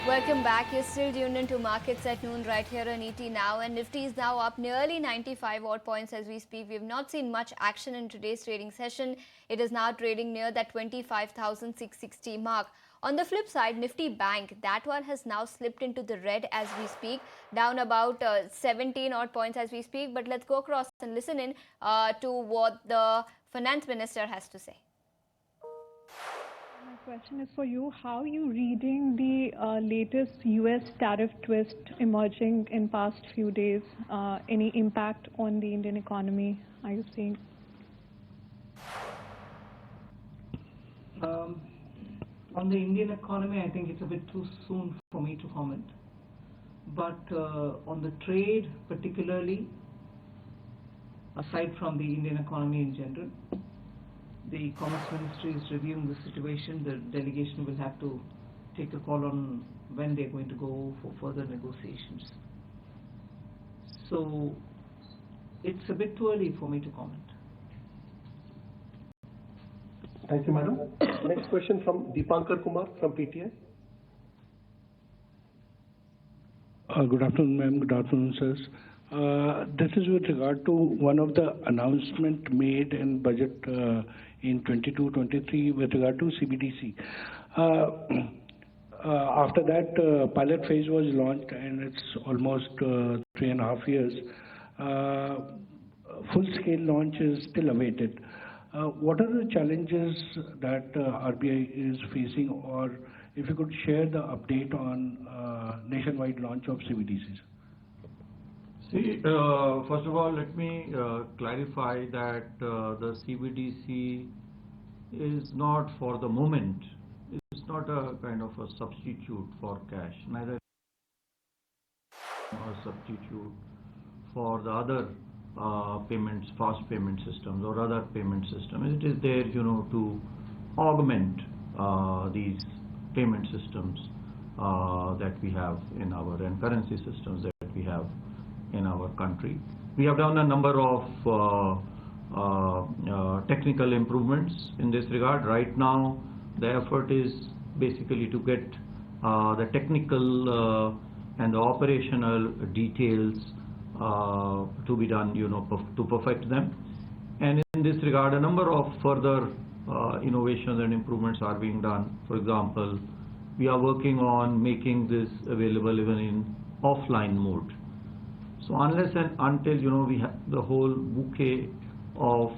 Welcome back. You're still tuned into Markets at Noon right here on ET Now, and Nifty is now up nearly 95 odd points as we speak. We have not seen much action in today's trading session. It is now trading near that 25,660 mark. On the flip side, Nifty Bank, that one has now slipped into the red as we speak, down about 17 odd points as we speak. But let's go across and listen in to what the Finance Minister has to say. My question is for you. How are you reading the latest US tariff twist emerging in past few days? Any impact on the Indian economy are you seeing? On the Indian economy, I think it's a bit too soon for me to comment. But on the trade particularly, aside from the Indian economy in general, the Commerce Ministry is reviewing the situation. The delegation will have to take a call on when they're going to go for further negotiations. So it's a bit too early for me to comment. Thank you, madam. Next question from Deepankar Kumar from PTI. Good afternoon, ma'am. Good afternoon, sirs. This is with regard to one of the announcement made in budget in 22-23 with regard to CBDC. After that, pilot phase was launched, and it's almost 3.5 years. Full-scale launch is still awaited. What are the challenges that RBI is facing, or if you could share the update on nationwide launch of CBDCs? See, first of all, let me clarify that the CBDC is not for the moment. It's not a kind of a substitute for cash, neither a substitute for the other payments, fast payment systems or other payment systems. It is there, to augment these payment systems that we have in our, and currency systems that we have in our country. We have done a number of technical improvements in this regard. Right now, the effort is basically to get the technical and the operational details to be done, to perfect them. And in this regard, a number of further innovations and improvements are being done. For example, we are working on making this available even in offline mode. So unless and until we have the whole bouquet of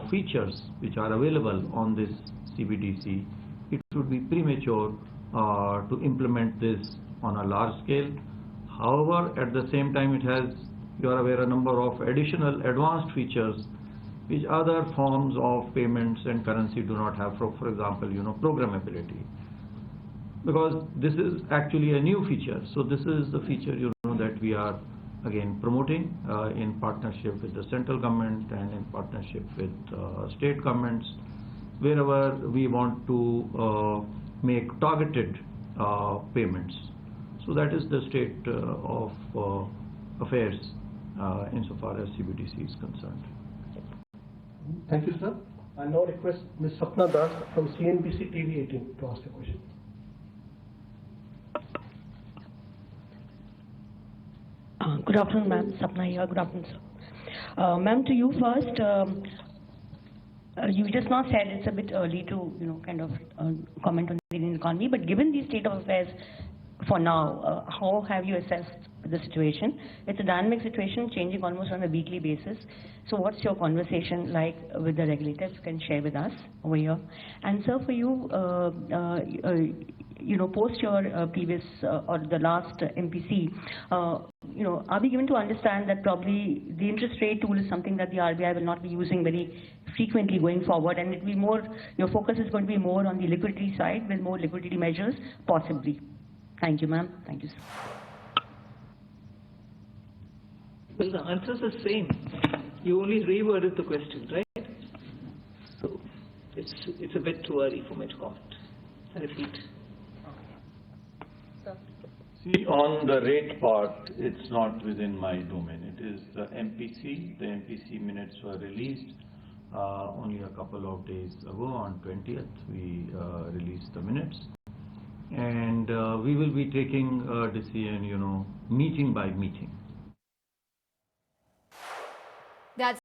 features which are available on this CBDC, it would be premature to implement this on a large scale. However, at the same time, it has, you are aware, a number of additional advanced features which other forms of payments and currency do not have. For example, programmability. Because this is actually a new feature. So this is the feature that we are again promoting in partnership with the central government and in partnership with state governments, wherever we want to make targeted payments. So that is the state of affairs insofar as CBDC is concerned. Thank you, sir. I now request Ms. Sapna Das from CNBC TV 18 to ask a question. Good afternoon, ma'am. Sapna here. Good afternoon, sir. Ma'am, to you first. You just now said it's a bit early to, kind of comment on the Indian economy. But given the state of affairs for now, how have you assessed the situation? It's a dynamic situation, changing almost on a weekly basis. So what's your conversation like with the regulators? You can share with us over here. And sir, for you, post your previous or the last MPC, are we given to understand that probably the interest rate tool is something that the RBI will not be using very frequently going forward, and it will be more, your focus is going to be more on the liquidity side with more liquidity measures, possibly? Thank you, ma'am. Thank you, sir. Well, the answer is the same. You only reworded the question, right? So it's a bit too early for me to comment. I repeat. See, on the rate part, it's not within my domain. It is the MPC. The MPC minutes were released only a couple of days ago. On 20th, we released the minutes. and we will be taking a decision, meeting by meeting. That's